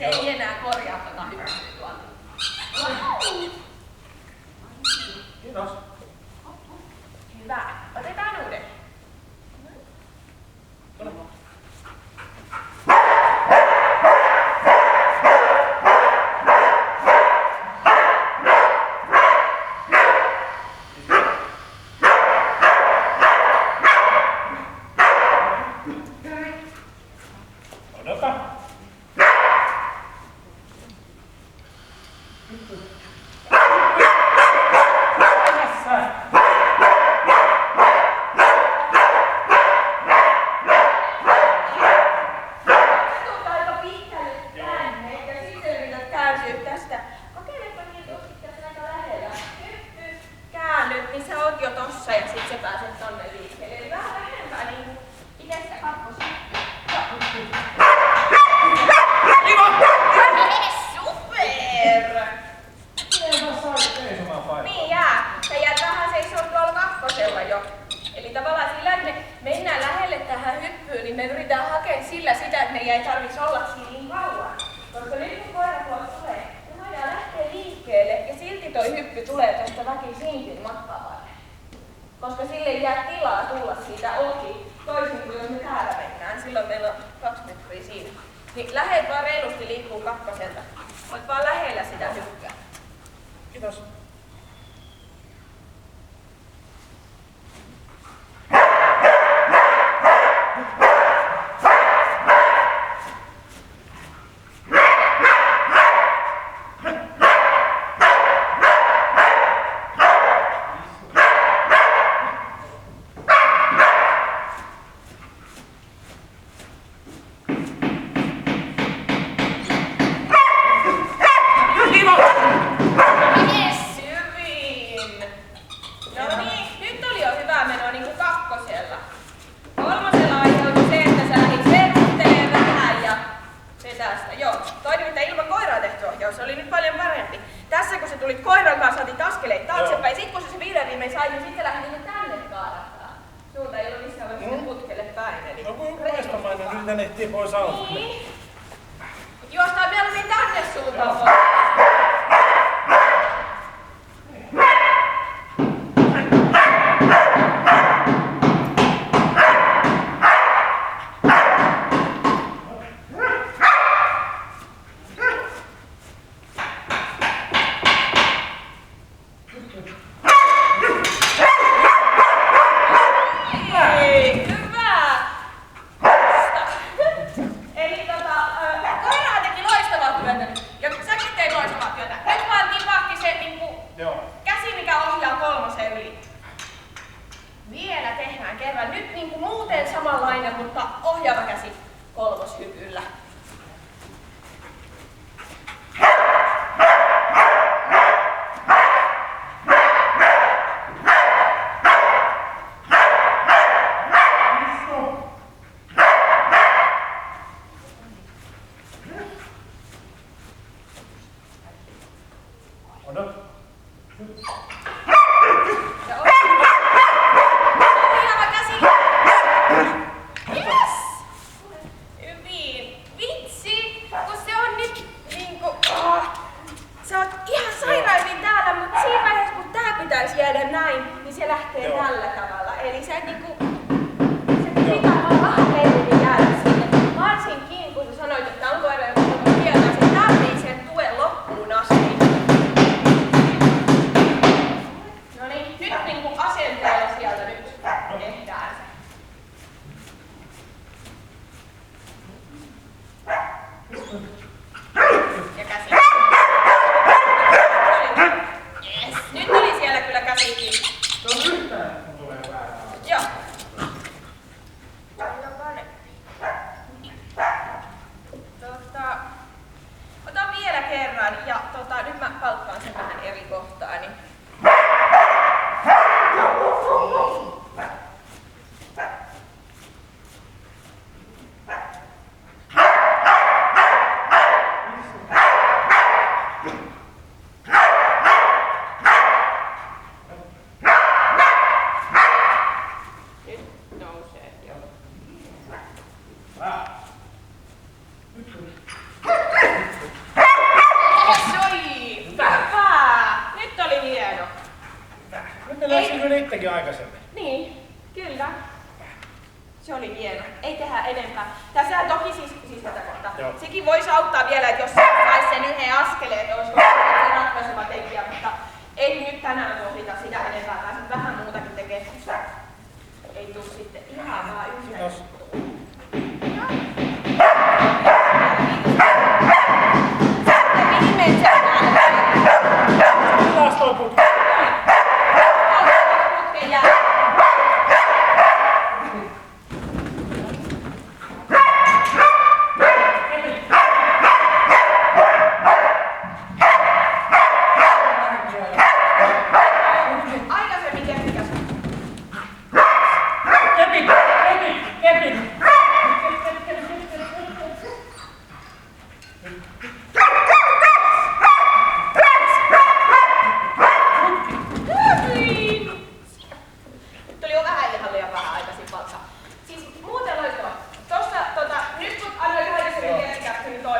Se ei enää korjaa tota hyppyä tuolta. Kiitos. Hyvä. Otetaan uuden. Odota. Koska sille ei jää tilaa tulla siitä ohi, toisin kuin jos me täällä mennään. Silloin meillä on 2 metriä siinä. Niin lähet vaan reilusti liikkuu kakkoselta. Oot vaan lähellä sitä hyppyä. Kiitos. Juostaan mieluummin tänne suuntaan. olittekin aikaisemmin. Niin, kyllä. Se oli hieno. Ei tehdä enempää. Tässähän toki siis tätä kohtaa. Joo. Sekin voisi auttaa vielä, että jos saisi sen yhden askeleen, että olisi se ratkaiseva tekijä, mutta ei nyt tänään pohdita sitä enempää. Pääset vähän muutakin tekemään. Ei tuu sitten ihan vaan yhtä. Kiitos. Mihin menet sen Taas toi putki. putken jälkeen? Aikaisemmin kertikäs. Kepit. Tuli jo vähän ihan liian vähän aikaisin valta. Siis muuten loistava. Tossa nyt kun annoin aikaisemmin kertikäs, niin toi.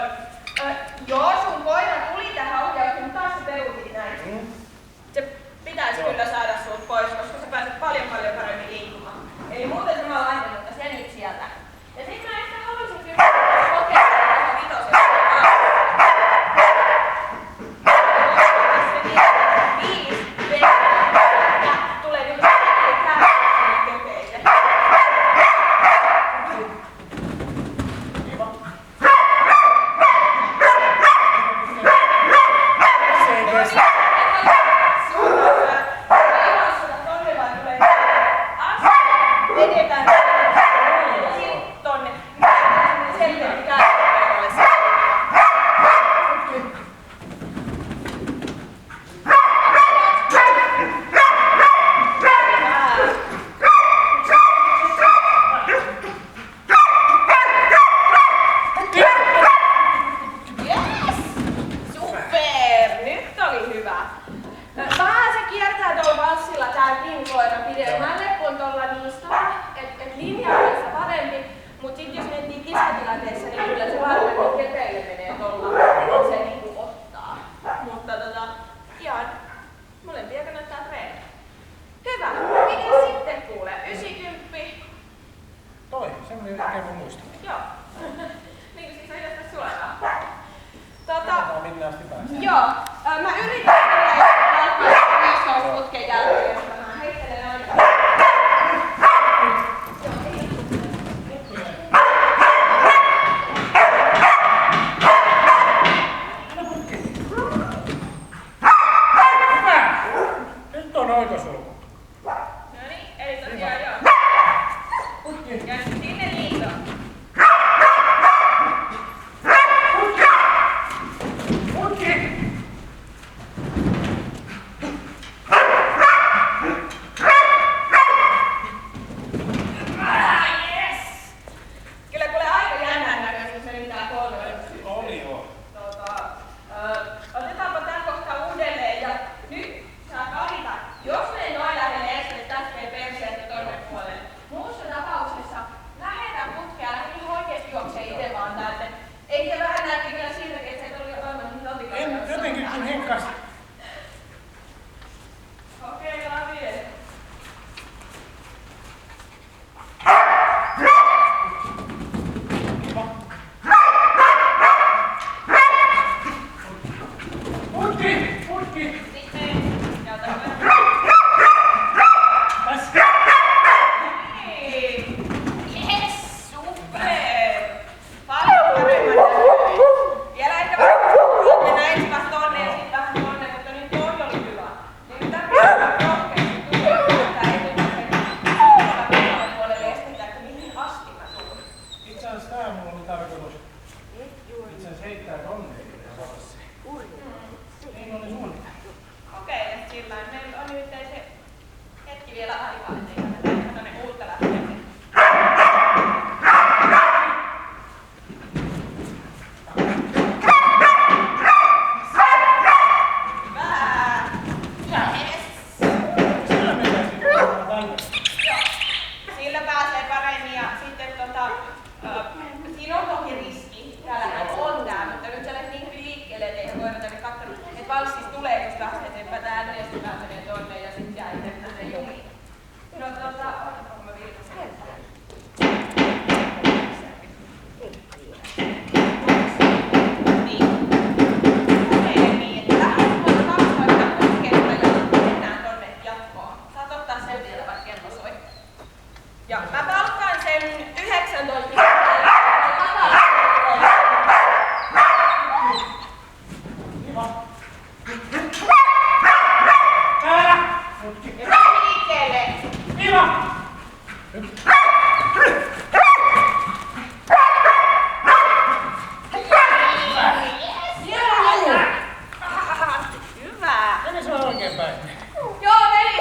Joo, sun koira tuli tähän ohjaukseen, mutta taas se peruutit näin. Se pitäisi kyllä saada sut pois, koska sä pääset paljon paremmin liikkumaan. Eli muuten samanlainen, mutta se nyt sieltä. Ja sit mä ehkä haluaisin kyllä kokeilla tähän vitosen. Viisi peliä. Ja tulee niinku käännöksiä kepeille. Kiva. Joo, mä yritän välttää putken jälkeen, josta mä heittelen aina. Hyvä! Nyt on oikosulku. No niin, eli tosiaan joo. Ja sinne liitoon. Otetaanpa tämän kohta uudelleen ja nyt saa valita, jos me noin lähelle esille täskeen perseestä toinen puolelle. Muussa tapauksessa lähetä putkea, lähde ihan oikeesti juoksee itse vaan täältä. Eikä vähän näytti kyllä siltäkin, että se tuli aivan niin notikaan. Jotenkin kun hekkas. Kokeillaan vielä. Itse asiassa tää mulla oli tarkoitus heittää tonne.